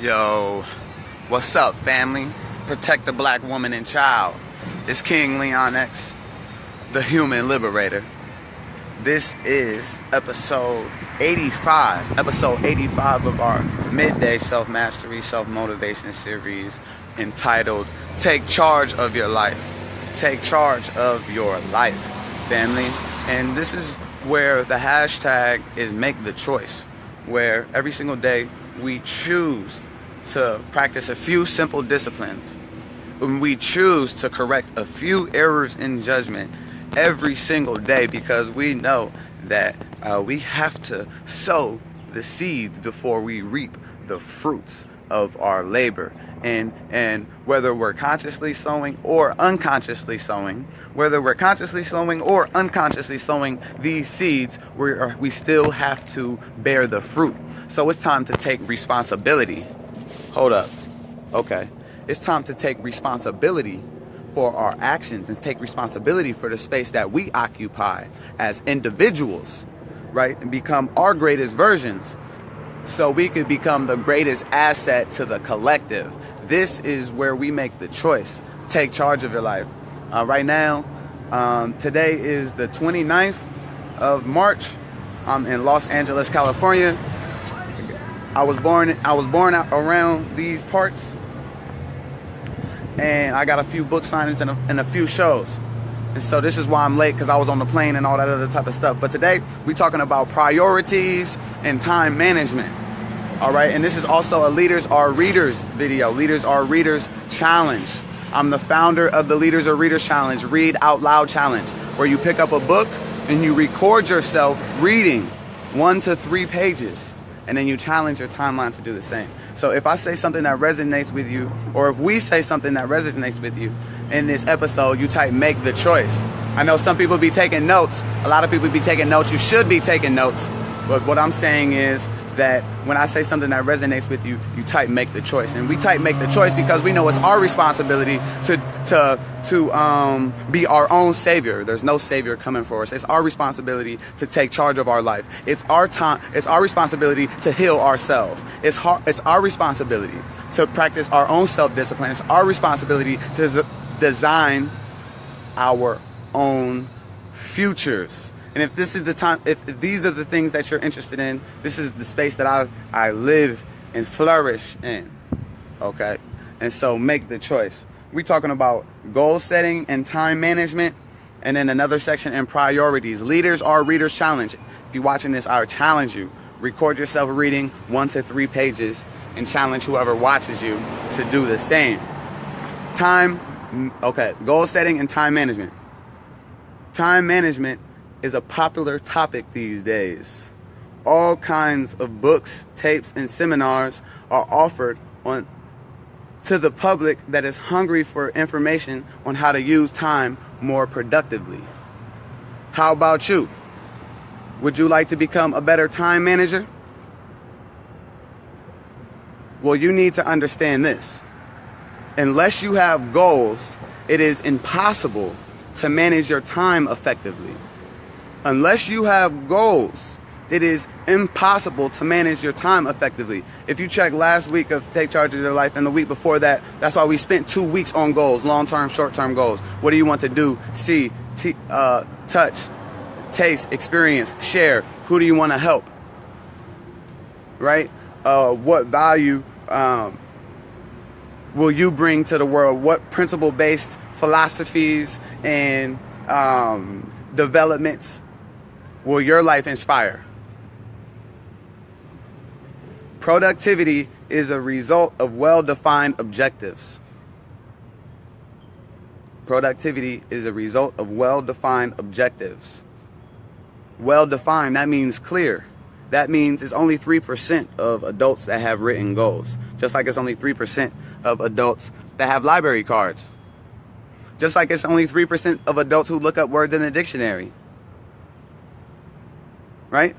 Yo, what's up, family? Protect the black woman and child. It's King Leon X, the human liberator. This is episode 85. Episode 85 of our midday self-mastery, self-motivation series entitled Take Charge of Your Life. Take charge of your life, family. And this is where the hashtag is make the choice, where every single day we choose to practice a few simple disciplines. When we choose to correct a few errors in judgment every single day, because we know that we have to sow the seeds before we reap the fruits of our labor. And whether we're consciously sowing or unconsciously sowing, these seeds, we still have to bear the fruit. So it's time to take responsibility. Hold up. Okay. It's time to take responsibility for our actions and take responsibility for the space that we occupy as individuals, right? And become our greatest versions so we could become the greatest asset to the collective. This is where we make the choice. Take charge of your life. Right now, today is the 29th of March. I'm in Los Angeles, California. I was born around these parts, and I got a few book signings and a few shows. And so this is why I'm late, because I was on the plane and all that other type of stuff. But today we're talking about priorities and time management. All right, and this is also a Leaders Are Readers video, Leaders Are Readers challenge. I'm the founder of the Leaders Are Readers challenge, Read Out Loud challenge, where you pick up a book and you record yourself reading 1 to 3 pages. And then you challenge your timeline to do the same. So if I say something that resonates with you, or if we say something that resonates with you in this episode, you type make the choice. I know some people be taking notes. A lot of people be taking notes. You should be taking notes. But what I'm saying is that when I say something that resonates with you, you type make the choice. And we type make the choice because we know it's our responsibility to be our own savior. There's no savior coming for us. It's our responsibility to take charge of our life. It's our time. It's our responsibility to heal ourselves. It's our responsibility to practice our own self-discipline. It's our responsibility to design our own futures. And if this is the time, if these are the things that you're interested in, this is the space that I live and flourish in. Okay? And so make the choice. We're talking about goal setting and time management, and then another section in priorities. Leaders Are Readers challenge. If you're watching this, I challenge you. Record yourself reading 1 to 3 pages and challenge whoever watches you to do the same. Goal setting and time management. Time management is a popular topic these days. All kinds of books, tapes, and seminars are offered to the public that is hungry for information on how to use time more productively. How about you? Would you like to become a better time manager? Well, you need to understand this. Unless you have goals, it is impossible to manage your time effectively. Unless you have goals, it is impossible to manage your time effectively. If you check last week of Take Charge of Your Life and the week before that, that's why we spent 2 weeks on goals, long-term, short-term goals. What do you want to do, see, touch, taste, experience, share? Who do you want to help? Right? What value will you bring to the world? What principle-based philosophies and developments will your life inspire? Productivity is a result of well-defined objectives. Productivity is a result of well-defined objectives. Well-defined, that means clear. That means it's only 3% of adults that have written goals. Just like it's only 3% of adults that have library cards. Just like it's only 3% of adults who look up words in a dictionary. Right?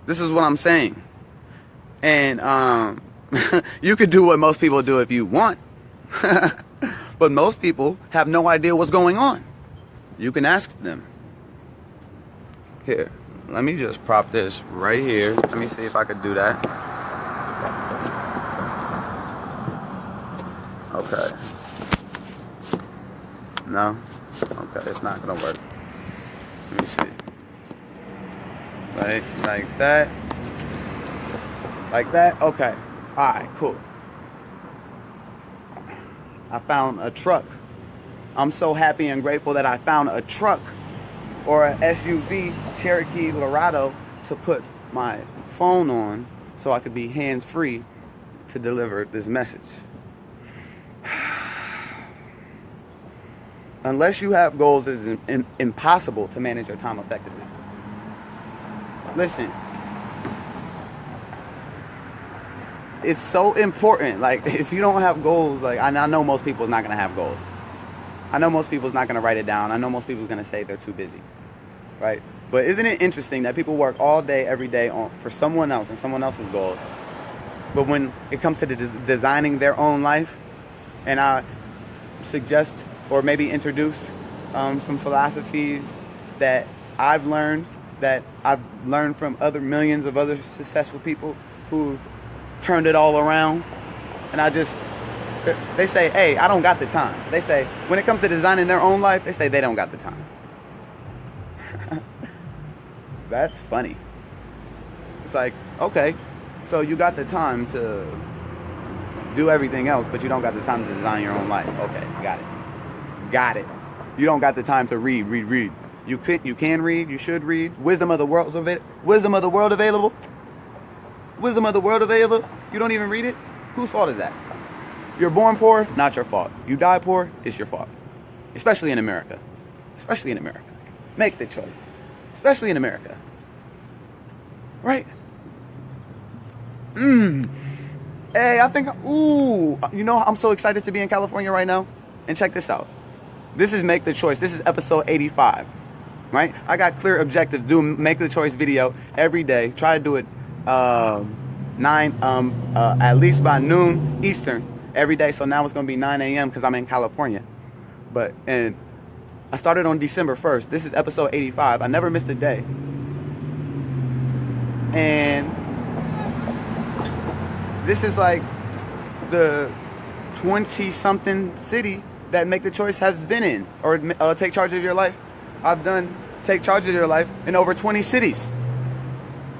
This is what I'm saying. And you could do what most people do if you want. But most people have no idea what's going on. You can ask them. Here, let me just prop this right here. Let me see if I could do that. No? Okay, it's not gonna work. Let me see. Like that. Like that? Okay. Alright, cool. I found a truck. I'm so happy and grateful that I found a truck or a SUV Cherokee Laredo to put my phone on so I could be hands-free to deliver this message. Unless you have goals, it's impossible to manage your time effectively. Listen, it's so important. Like, if you don't have goals, like, I know most people is not going to have goals. I know most people is not going to write it down. I know most people is going to say they're too busy, right? But isn't it interesting that people work all day, every day for someone else and someone else's goals? But when it comes to designing their own life, and I suggest or maybe introduce some philosophies that I've learned from other millions of other successful people who've turned it all around. And they say, hey, I don't got the time. They say, when it comes to designing their own life, they say they don't got the time. That's funny. It's like, okay, so you got the time to do everything else, but you don't got the time to design your own life. Okay, got it. You don't got the time to read. You can read, you should read. Wisdom of the world available. Wisdom of the world available. You don't even read it? Whose fault is that? You're born poor, not your fault. You die poor, it's your fault. Especially in America. Make the choice. Especially in America. Right? Hey, I'm so excited to be in California right now. And check this out. This is Make the Choice. This is episode 85. Right? I got clear objectives. Do Make the Choice video every day. Try to do it at least by noon Eastern every day. So now it's going to be 9 a.m. because I'm in California. And I started on December 1st. This is episode 85. I never missed a day. And this is like the 20-something city that Make the Choice has been in, or Take Charge of Your Life. I've done Take Charge of Your Life in over 20 cities.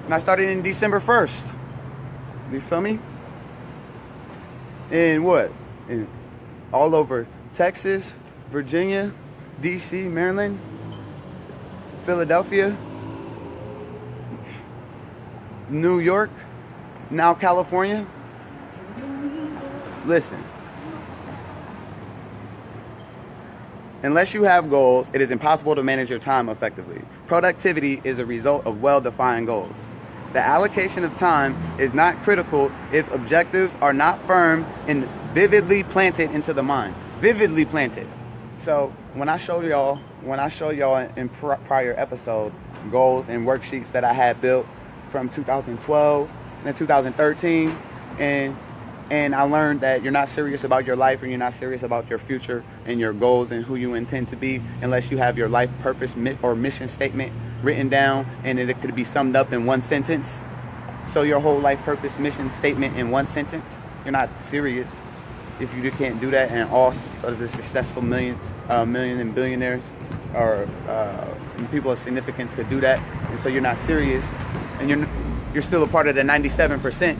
And I started in December 1st. You feel me? In what? All over Texas, Virginia, DC, Maryland, Philadelphia, New York, now California. Listen. Unless you have goals, it is impossible to manage your time effectively. Productivity is a result of well-defined goals. The allocation of time is not critical if objectives are not firm and vividly planted into the mind. Vividly planted. So when I show y'all in prior episodes goals and worksheets that I had built from 2012 and 2013, and I learned that you're not serious about your life and you're not serious about your future and your goals and who you intend to be unless you have your life purpose or mission statement written down and it could be summed up in one sentence. So your whole life purpose mission statement in one sentence, you're not serious if you can't do that. And all of the successful million and billionaires or people of significance could do that. And so you're not serious, and you're still a part of the 97%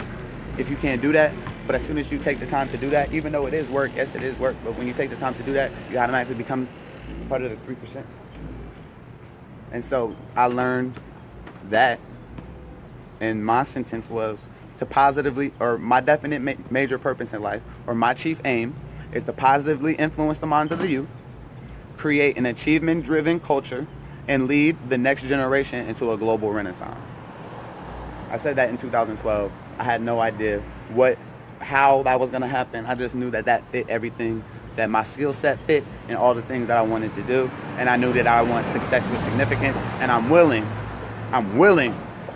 if you can't do that. But as soon as you take the time to do that, even though it is work, yes, it is work, but when you take the time to do that, you automatically become part of the 3%. And so I learned that, and my sentence was to positively, or my definite major purpose in life, or my chief aim, is to positively influence the minds of the youth, create an achievement-driven culture, and lead the next generation into a global renaissance. I said that in 2012. I had no idea how that was going to happen. I just knew that fit everything, that my skill set fit, and all the things that I wanted to do. And I knew that I want success with significance, and I'm willing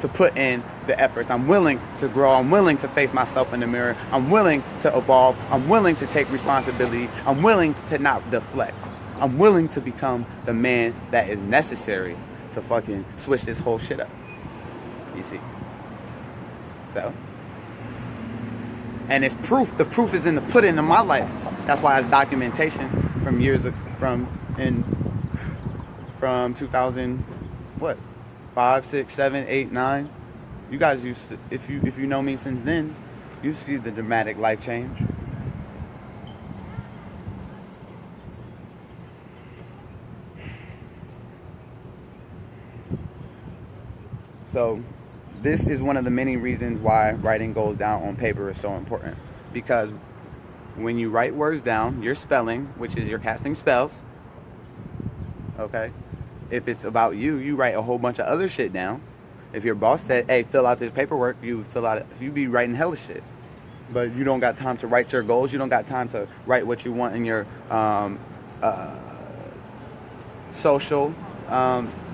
to put in the efforts. I'm willing to grow. I'm willing to face myself in the mirror. I'm willing to evolve. I'm willing to take responsibility. I'm willing to not deflect. I'm willing to become the man that is necessary to fucking switch this whole shit up. You see? So, and it's proof. The proof is in the pudding in my life. That's why it's documentation from And from 2000, what, 5, 6, 7, 8, 9. You guys used to, if you know me since then, you see the dramatic life change. So this is one of the many reasons why writing goals down on paper is so important. Because when you write words down, you're spelling, which is you're casting spells. Okay? If it's about you, you write a whole bunch of other shit down. If your boss said, hey, fill out this paperwork, you fill out it. You be writing hella shit. But you don't got time to write your goals. You don't got time to write what you want in your social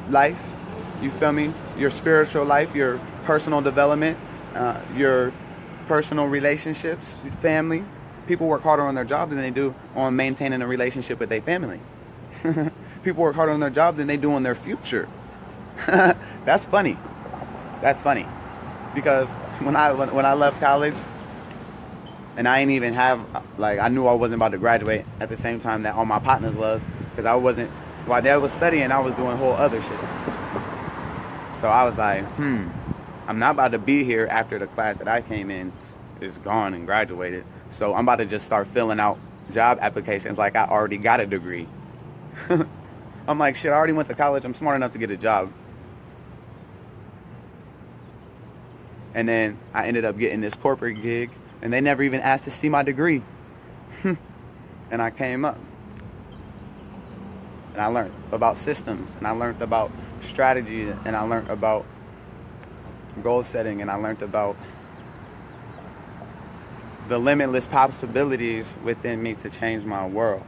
life. You feel me? Your spiritual life, your personal development, your personal relationships, family. People work harder on their job than they do on maintaining a relationship with their family. People work harder on their job than they do on their future. That's funny. That's funny. Because when I left college, and I ain't even have, like, I knew I wasn't about to graduate at the same time that all my partners was, because I wasn't, while they was studying, I was doing whole other shit. So I was like, I'm not about to be here after the class that I came in is gone and graduated. So I'm about to just start filling out job applications like I already got a degree. I'm like, shit, I already went to college. I'm smart enough to get a job. And then I ended up getting this corporate gig, and they never even asked to see my degree. And I came up. And I learned about systems, and I learned about strategy, and I learned about goal setting, and I learned about the limitless possibilities within me to change my world.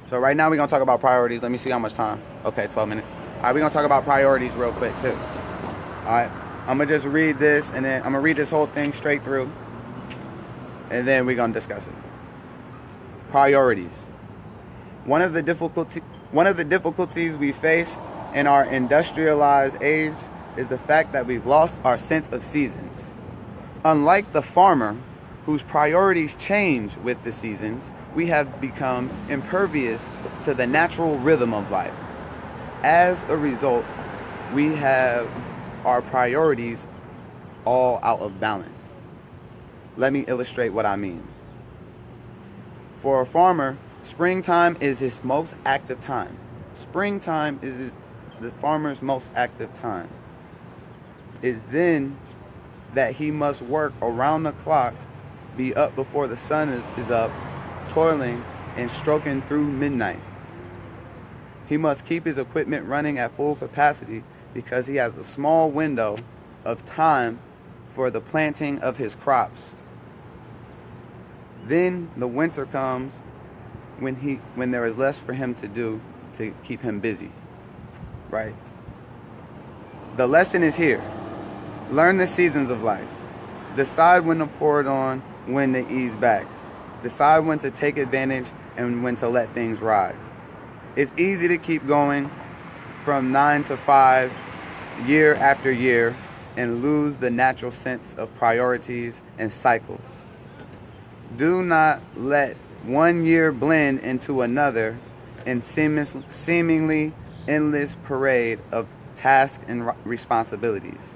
So right now we're going to talk about priorities. Let me see how much time. Okay, 12 minutes. All right, we're going to talk about priorities real quick too. All right, I'm going to just read this, and then I'm going to read this whole thing straight through, and then we're going to discuss it. Priorities. One of the difficulties we face in our industrialized age is the fact that we've lost our sense of seasons. Unlike the farmer, whose priorities change with the seasons, we have become impervious to the natural rhythm of life. As a result, we have our priorities all out of balance. Let me illustrate what I mean. For a farmer, springtime is his most active time. Springtime is the farmer's most active time. It's then that he must work around the clock, be up before the sun is up, toiling and stroking through midnight. He must keep his equipment running at full capacity because he has a small window of time for the planting of his crops. Then the winter comes when there is less for him to do to keep him busy, right? The lesson is here. Learn the seasons of life. Decide when to pour it on, when to ease back. Decide when to take advantage and when to let things ride. It's easy to keep going from 9 to 5 year after year and lose the natural sense of priorities and cycles. Do not let one year blend into another in seemingly endless parade of tasks and responsibilities.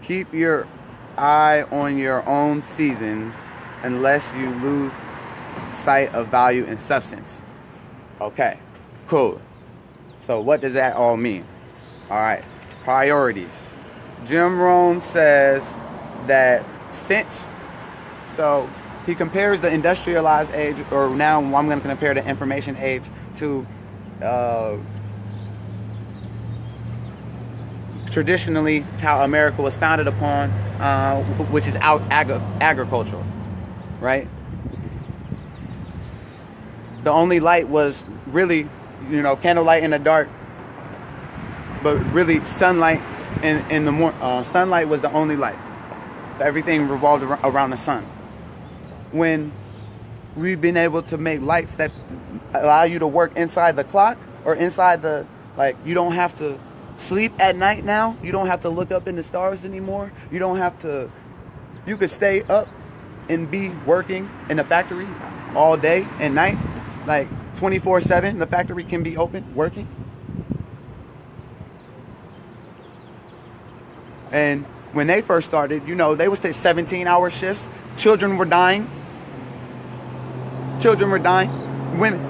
Keep your eye on your own seasons unless you lose sight of value and substance. Okay, cool. So what does that all mean? All right, priorities. Jim Rohn says that so he compares the industrialized age, or now I'm going to compare the information age to traditionally how America was founded upon, which is agricultural, right? The only light was really, candlelight in the dark, but really sunlight in the morning. Sunlight was the only light. So everything revolved around the sun. When we've been able to make lights that allow you to work inside the clock or inside you don't have to sleep at night now. You don't have to look up in the stars anymore. You could stay up and be working in the factory all day and night. Like 24/7, the factory can be open, working. And when they first started, you know, they would take 17-hour shifts. Children were dying. Children were dying. Women.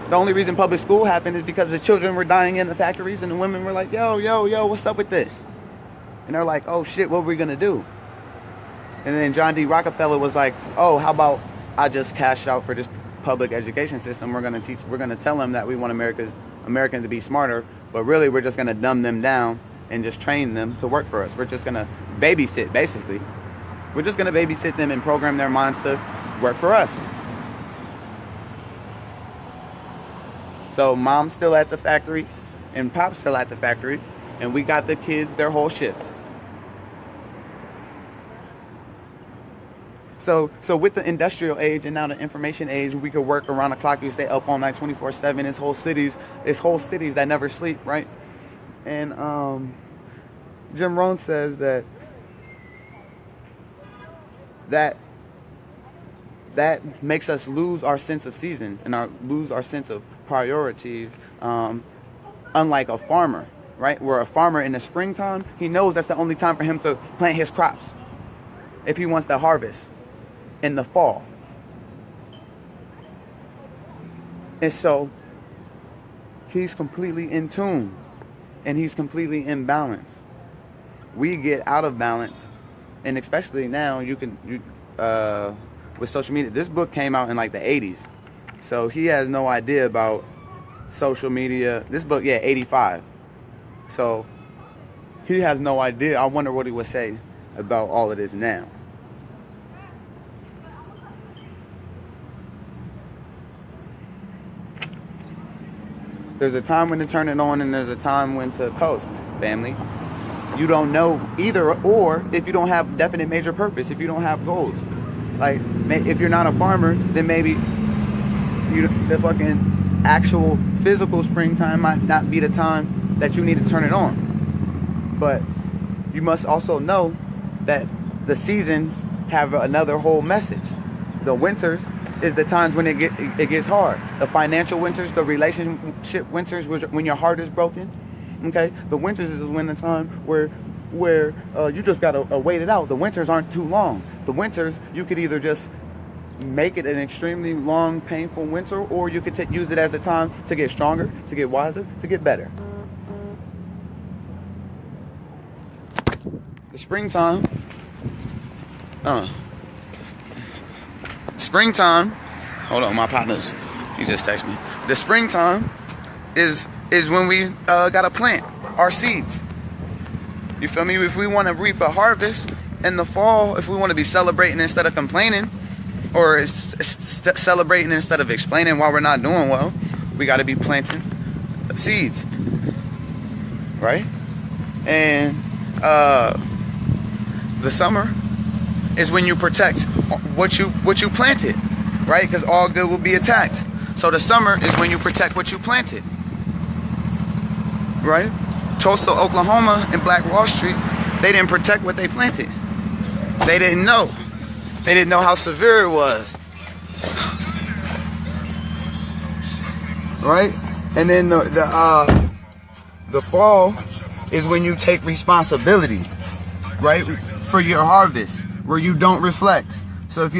The only reason public school happened is because the children were dying in the factories, and the women were like, yo, what's up with this? And they're like, oh shit, what are we gonna do? And then John D. Rockefeller was like, oh, how about I just cash out for this public education system? We're gonna tell them that we want Americans to be smarter, but really we're just gonna dumb them down and just train them to work for us. We're just gonna babysit, basically. We're just gonna babysit them and program their minds to work for us. So mom's still at the factory and pop's still at the factory, and we got the kids their whole shift. So with the industrial age and now the information age, we could work around the clock. You stay up all night 24/7. There's whole cities that never sleep, right? And Jim Rohn says that makes us lose our sense of seasons and lose our sense of priorities, unlike a farmer, right? Where a farmer in the springtime, he knows that's the only time for him to plant his crops if he wants to harvest in the fall. And so he's completely in tune and he's completely in balance. We get out of balance, and especially now with social media. This book came out in like the 80s. So he has no idea about social media. This book, 85. So he has no idea. I wonder what he would say about all of this now. There's a time when to turn it on and there's a time when to coast, family. You don't know either or if you don't have definite major purpose, if you don't have goals. Like, if you're not a farmer, then maybe the fucking actual physical springtime might not be the time that you need to turn it on. But you must also know that the seasons have another whole message. The winters is the times when it gets hard. The financial winters, the relationship winters, when your heart is broken. Okay, the winters is when the time where you just gotta wait it out. The winters aren't too long. The winters, you could either just make it an extremely long, painful winter, or you could use it as a time to get stronger, to get wiser, to get better. The springtime, hold on, my partners, he just texted me. The springtime is when we gotta plant our seeds. You feel me? If we want to reap a harvest in the fall, if we want to be celebrating instead of complaining, or celebrating instead of explaining why we're not doing well, we got to be planting seeds, right? And the summer is when you protect what you planted, right? Because all good will be attacked. So the summer is when you protect what you planted, right? Tulsa, Oklahoma, and Black Wall Street, they didn't protect what they planted. They didn't know. They didn't know how severe it was. Right? And then the fall is when you take responsibility, right? For your harvest, where you don't reflect. So if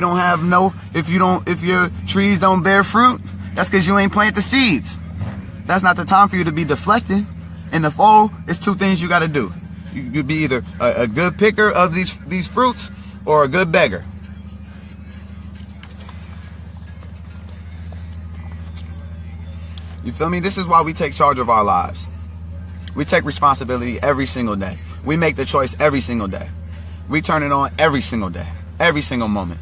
your trees don't bear fruit, that's because you ain't plant the seeds. That's not the time for you to be deflecting. In the fall, it's two things you got to do. You be either a good picker of these fruits or a good beggar. You feel me? This is why we take charge of our lives. We take responsibility every single day. We make the choice every single day. We turn it on every single day, every single moment.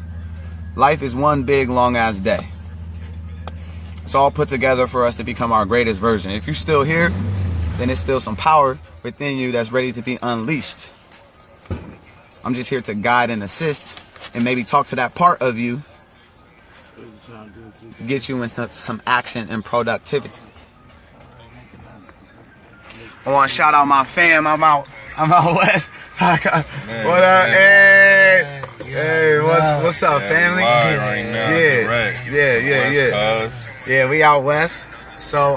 Life is one big, long-ass day. It's all put together for us to become our greatest version. If you're still here, then there's still some power within you that's ready to be unleashed. I'm just here to guide and assist and maybe talk to that part of you to get you into some action and productivity. I want to shout out my fam. I'm out west. What up? Hey, what's up, family? Right now, yeah. Yeah, we out west. So,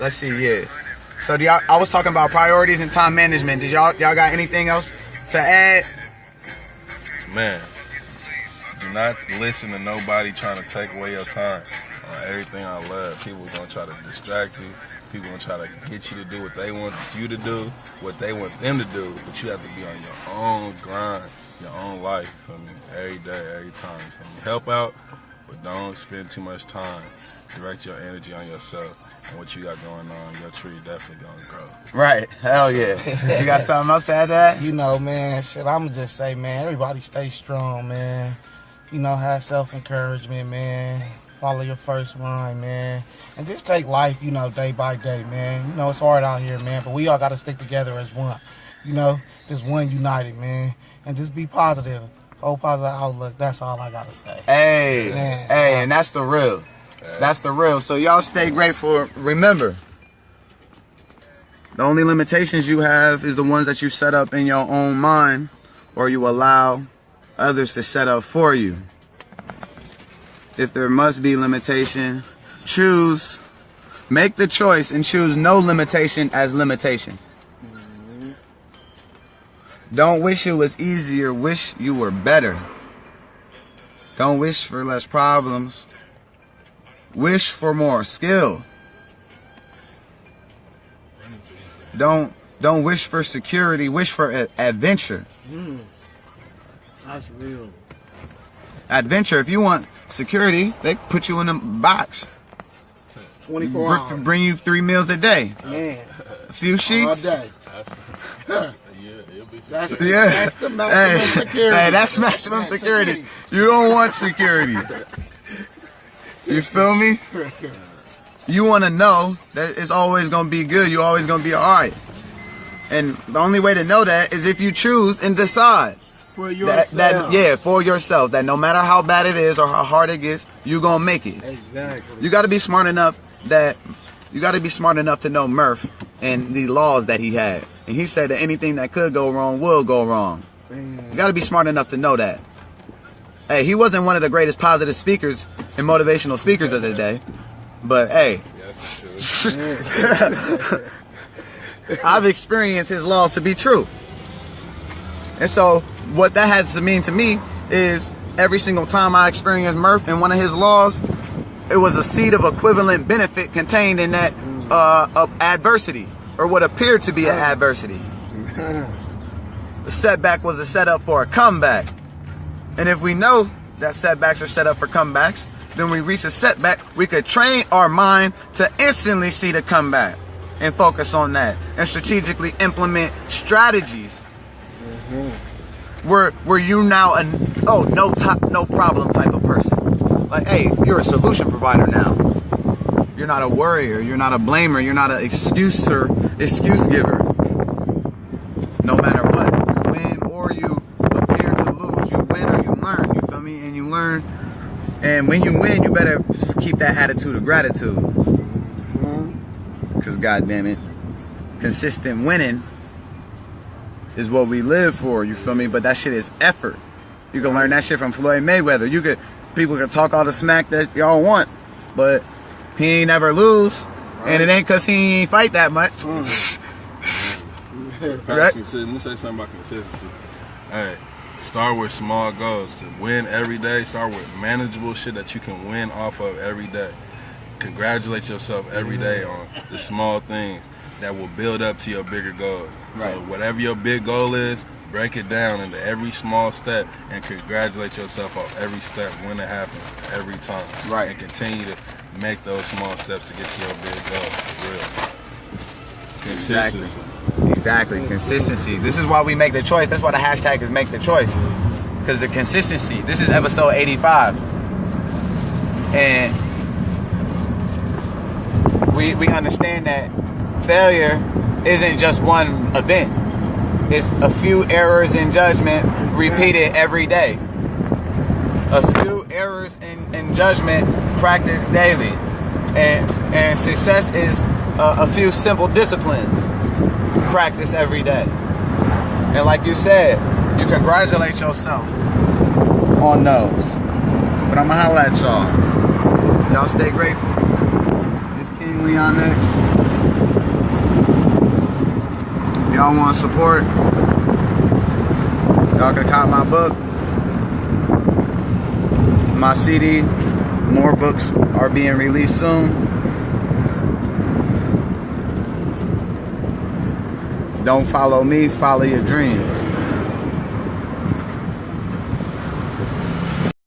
let's see, yeah. So, I was talking about priorities and time management. Did y'all got anything else to add? Man, do not listen to nobody trying to take away your time on everything I love. People are going to try to distract you. People going to try to get you to do what they want you to do, what they want them to do. But you have to be on your own grind, your own life, you feel me? Every day, every time, you feel me? Help out, but don't spend too much time. Direct your energy on yourself and what you got going on. Your tree definitely going to grow. Right. Hell yeah. You got something else to add to that? You know, man, shit, I'm just say, man, everybody stay strong, man. You know, have self-encouragement, man. Follow your first mind, man. And just take life, you know, day by day, man. You know, it's hard out here, man, but we all got to stick together as one. You know, just one united, man. And just be positive. Whole positive outlook. That's all I got to say. Hey, man. Hey, and that's the real. That's the real. So y'all stay grateful. Remember, the only limitations you have is the ones that you set up in your own mind, or you allow others to set up for you. If there must be limitation, make the choice and choose no limitation as limitation. Don't wish it was easier, wish you were better. Don't wish for less problems. Wish for more skill. Don't wish for security, wish for adventure. That's real. Adventure, if you want security, they put you in a box. 24 hours. Bring you 3 meals a day. Man. A few sheets. All day. That's the maximum security. Hey, that's maximum security. You don't want security. You feel me? You want to know that it's always going to be good. You're always going to be alright. And the only way to know that is if you choose and decide. For yourself. For yourself. That no matter how bad it is or how hard it gets, you're going to make it. Exactly. You got to be smart enough to know Murph and the laws that he had. And he said that anything that could go wrong will go wrong. You got to be smart enough to know that. Hey, he wasn't one of the greatest positive speakers and motivational speakers of the day. But hey, I've experienced his laws to be true. And so what that has to mean to me is every single time I experienced Murph and one of his laws, it was a seed of equivalent benefit contained in that of adversity, or what appeared to be an adversity. The setback was a setup for a comeback. And if we know that setbacks are set up for comebacks, then we reach a setback, we could train our mind to instantly see the comeback and focus on that and strategically implement strategies. Where you now no problem type of person. Like, hey, you're a solution provider now. You're not a worrier, you're not a blamer, you're not an excuse giver. No matter what, you win or you appear to lose. You win or you learn, you feel me? And you learn, and when you win, you better keep that attitude of gratitude. Because goddamn it, consistent winning is what we live for, you feel me? But that shit is effort. You can learn that shit from Floyd Mayweather. People can talk all the smack that y'all want, but he ain't never lose, and it ain't cause he ain't fight that much. Right? Let me say something about consistency. Hey, start with small goals. To win every day, start with manageable shit that you can win off of every day. Congratulate yourself every day on the small things that will build up to your bigger goals. Right. So whatever your big goal is, break it down into every small step and congratulate yourself on every step when it happens, every time. Right. And continue to make those small steps to get to your big goal. For real. Consistency. Exactly. Consistency. This is why we make the choice. That's why the hashtag is make the choice. Because the consistency. This is episode 85. And we understand that failure isn't just one event. It's a few errors in judgment repeated every day. A few errors in judgment practiced daily. And success is a few simple disciplines practiced every day. And like you said, you congratulate yourself on those. But I'm gonna holla at y'all. Y'all stay grateful. It's King Leon X. If y'all want support, y'all can cop my book, my CD. More books are being released soon. Don't follow me, follow your dreams.